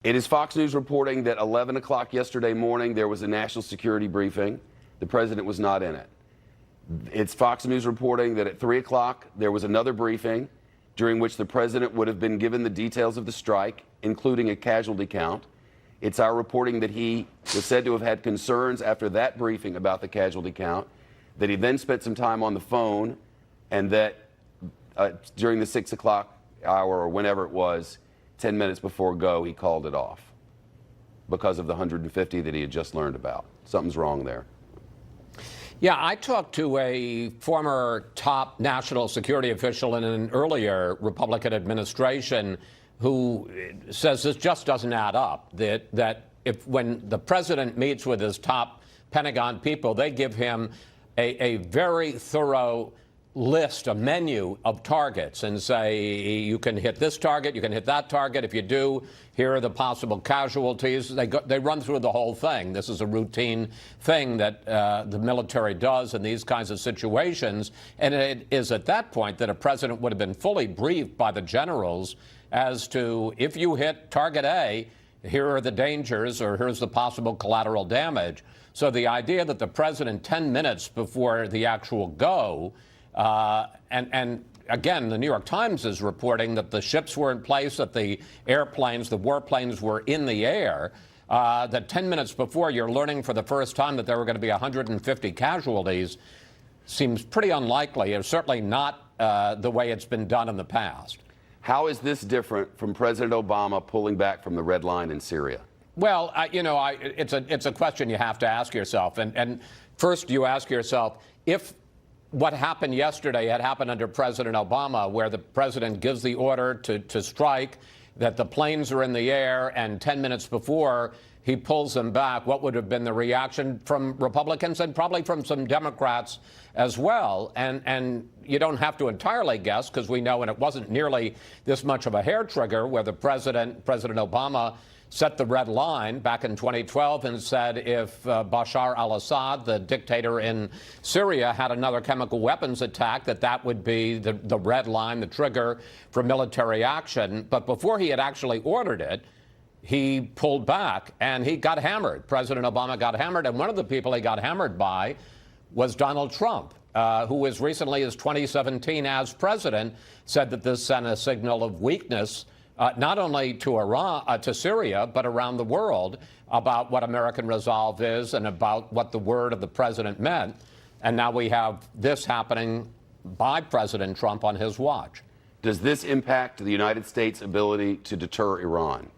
It is Fox News reporting that 11 o'clock yesterday morning there was a national security briefing. The president was not in it. It's Fox News reporting that at 3 o'clock there was another briefing during which the president would have been given the details of the strike, including a casualty count. It's our reporting that he was said to have had concerns after that briefing about the casualty count, that he then spent some time on the phone, and that during the 6 o'clock hour or whenever it was, 10 minutes before go, he called it off because of the 150 that he had just learned about. Something's wrong there. Yeah, I talked to a former top national security official in an earlier Republican administration who says this just doesn't add up, that if when the president meets with his top Pentagon people, they give him a very thorough list, a menu of targets, and say, you can hit this target, you can hit that target. If you do, here are the possible casualties. They run through the whole thing. This is a routine thing that the military does in these kinds of situations. And it is at that point that a president would have been fully briefed by the generals as to, if you hit target A, here are the dangers, or here's the possible collateral damage. So the idea that the president 10 minutes before the actual go, and again, the New York Times is reporting that the ships were in place, that the airplanes, the warplanes were in the air, that 10 minutes before you're learning for the first time that there were going to be 150 casualties seems pretty unlikely, and certainly not the way it's been done in the past. How is this different from President Obama pulling back from the red line in Syria? Well, it's a question you have to ask yourself. And first you ask yourself, if what happened yesterday had happened under President Obama, where the president gives the order to strike, that the planes are in the air, and 10 minutes before he pulls them back, what would have been the reaction from Republicans and probably from some Democrats as well? And you don't have to entirely guess, because we know, and it wasn't nearly this much of a hair trigger, where the President Obama set the red line back in 2012 and said if Bashar al-Assad, the dictator in Syria, had another chemical weapons attack, that would be the red line, the trigger for military action. But before he had actually ordered it, he pulled back and he got hammered. President Obama got hammered, and one of the people he got hammered by was Donald Trump, who as recently as 2017 as president said that this sent a signal of weakness not only to Syria, but around the world, about what American resolve is and about what the word of the president meant. And now we have this happening by President Trump on his watch. Does this impact the United States' ability to deter Iran?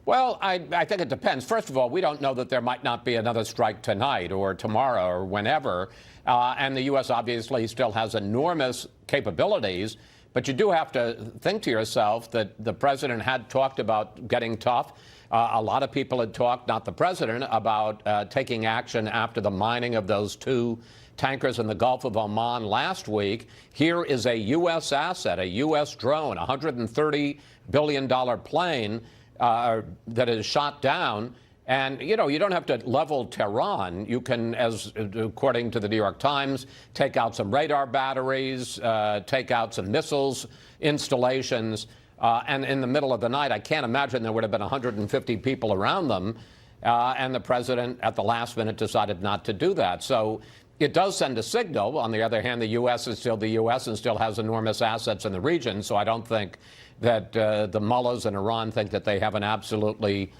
Well, I think it depends. First of all, we don't know that there might not be another strike tonight or tomorrow or whenever. And the U.S. obviously still has enormous capabilities. But you do have to think to yourself that the president had talked about getting tough. A lot of people had talked, not the president, about taking action after the mining of those two tankers in the Gulf of Oman last week. Here is a U.S. asset, a U.S. drone, a $130 billion plane that is shot down. And, you don't have to level Tehran. You can, as according to the New York Times, take out some radar batteries, take out some missiles installations. And in the middle of the night, I can't imagine there would have been 150 people around them. And the president, at the last minute, decided not to do that. So it does send a signal. On the other hand, the U.S. is still the U.S. and still has enormous assets in the region. So I don't think that the mullahs in Iran think that they have an absolutely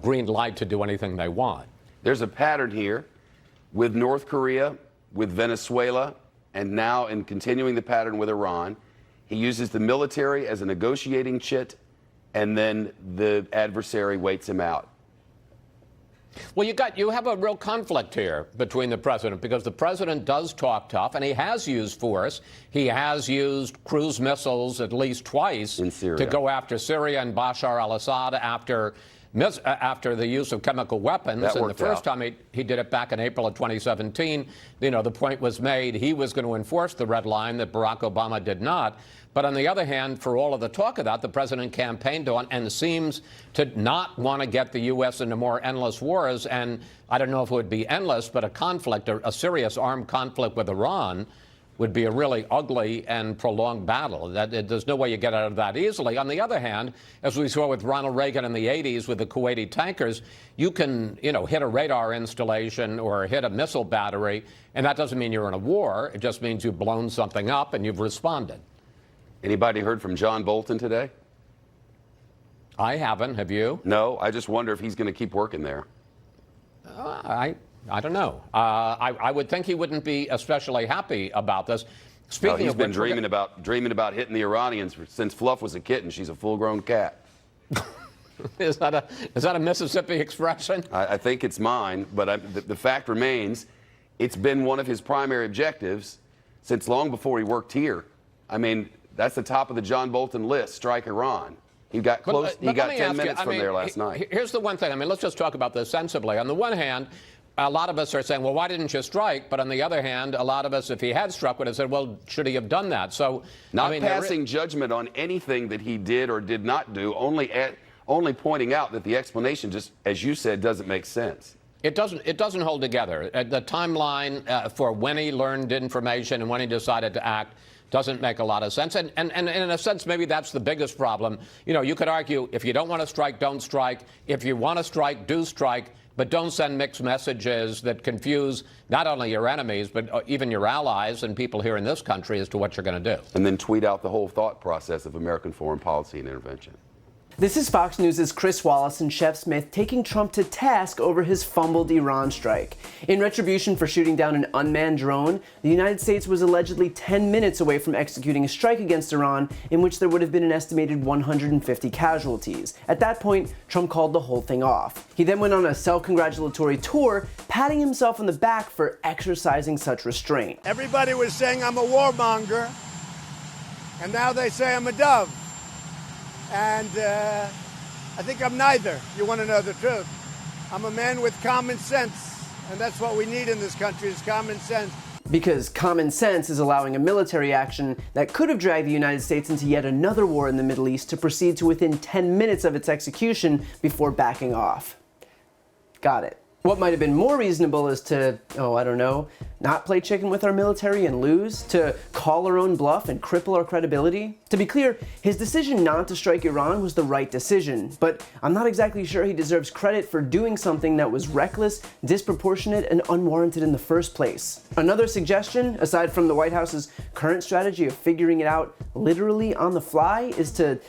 green light to do anything they want. There's a pattern here with North Korea, with Venezuela, and now in continuing the pattern with Iran. He uses the military as a negotiating chit, and then the adversary waits him out. Well, you have a real conflict here between the president, because the president does talk tough, and he has used force. He has used cruise missiles at least twice in Syria to go after Syria and Bashar al-Assad after the use of chemical weapons. And the first time he did it back in April of 2017, the point was made he was going to enforce the red line that Barack Obama did not. But on the other hand, for all of the talk of that, the president campaigned on and seems to not want to get the U.S. into more endless wars. And I don't know if it would be endless, but a conflict, a serious armed conflict with Iran, would be a really ugly and prolonged battle. There's no way you get out of that easily. On the other hand, as we saw with Ronald Reagan in the 80s with the Kuwaiti tankers, you can, hit a radar installation or hit a missile battery, and that doesn't mean you're in a war. It just means you've blown something up and you've responded. Anybody heard from John Bolton today? I haven't. Have you? No, I just wonder if he's going to keep working there. I don't know. I would think he wouldn't be especially happy about this. Speaking He's of been which, dreaming about hitting the Iranians since Fluff was a kitten. She's a full-grown cat. is that a Mississippi expression? I think it's mine, but the fact remains, it's been one of his primary objectives since long before he worked here. I mean, that's the top of the John Bolton list: strike Iran. He got close. He got 10 minutes from there last night. Here's the one thing. Let's just talk about this sensibly. On the one hand, a lot of us are saying, well, why didn't you strike? But on the other hand, a lot of us, if he had struck, would have said, well, should he have done that? So, not passing judgment on anything that he did or did not do, only pointing out that the explanation, just as you said, doesn't make sense. It doesn't hold together. The timeline for when he learned information and when he decided to act doesn't make a lot of sense. And in a sense, maybe that's the biggest problem. You could argue, if you don't want to strike, don't strike. If you want to strike, do strike. But don't send mixed messages that confuse not only your enemies, but even your allies and people here in this country as to what you're going to do. And then tweet out the whole thought process of American foreign policy and intervention. This is Fox News' Chris Wallace and Shep Smith taking Trump to task over his fumbled Iran strike. In retribution for shooting down an unmanned drone, the United States was allegedly 10 minutes away from executing a strike against Iran in which there would have been an estimated 150 casualties. At that point, Trump called the whole thing off. He then went on a self-congratulatory tour, patting himself on the back for exercising such restraint. Everybody was saying I'm a warmonger, and now they say I'm a dove. And I think I'm neither. You want to know the truth. I'm a man with common sense, and that's what we need in this country is common sense. Because common sense is allowing a military action that could have dragged the United States into yet another war in the Middle East to proceed to within 10 minutes of its execution before backing off. Got it. What might have been more reasonable is to, not play chicken with our military and lose, to call our own bluff and cripple our credibility. To be clear, his decision not to strike Iran was the right decision, but I'm not exactly sure he deserves credit for doing something that was reckless, disproportionate, and unwarranted in the first place. Another suggestion, aside from the White House's current strategy of figuring it out literally on the fly, is to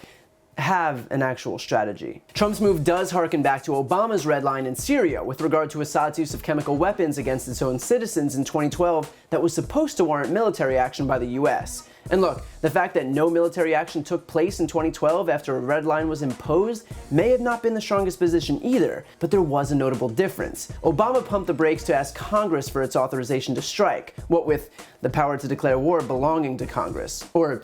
have an actual strategy. Trump's move does harken back to Obama's red line in Syria with regard to Assad's use of chemical weapons against its own citizens in 2012 that was supposed to warrant military action by the US. And look, the fact that no military action took place in 2012 after a red line was imposed may have not been the strongest position either, but there was a notable difference. Obama pumped the brakes to ask Congress for its authorization to strike, what with the power to declare war belonging to Congress. Or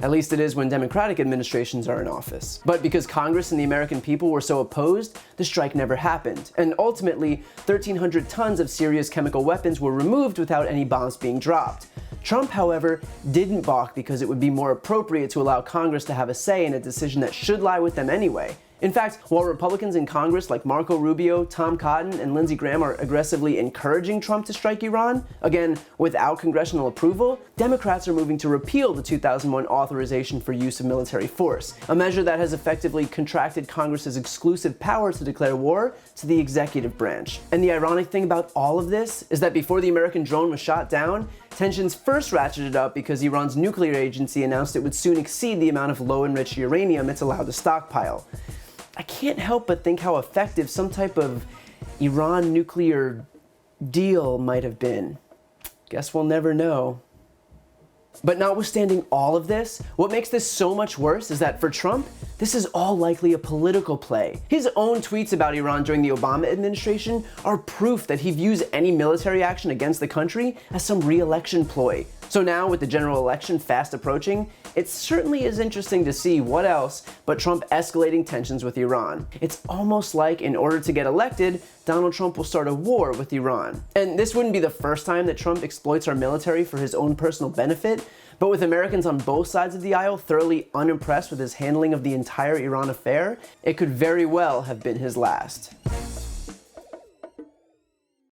at least it is when Democratic administrations are in office. But because Congress and the American people were so opposed, the strike never happened. And ultimately, 1,300 tons of Syria's chemical weapons were removed without any bombs being dropped. Trump, however, didn't balk because it would be more appropriate to allow Congress to have a say in a decision that should lie with them anyway. In fact, while Republicans in Congress like Marco Rubio, Tom Cotton, and Lindsey Graham are aggressively encouraging Trump to strike Iran, again, without congressional approval, Democrats are moving to repeal the 2001 authorization for use of military force, a measure that has effectively contracted Congress's exclusive power to declare war to the executive branch. And the ironic thing about all of this is that before the American drone was shot down, tensions first ratcheted up because Iran's nuclear agency announced it would soon exceed the amount of low-enriched uranium it's allowed to stockpile. I can't help but think how effective some type of Iran nuclear deal might have been. Guess we'll never know. But notwithstanding all of this, what makes this so much worse is that for Trump, this is all likely a political play. His own tweets about Iran during the Obama administration are proof that he views any military action against the country as some re-election ploy. So now, with the general election fast approaching, it certainly is interesting to see what else but Trump escalating tensions with Iran. It's almost like in order to get elected, Donald Trump will start a war with Iran. And this wouldn't be the first time that Trump exploits our military for his own personal benefit, but with Americans on both sides of the aisle thoroughly unimpressed with his handling of the entire Iran affair, it could very well have been his last.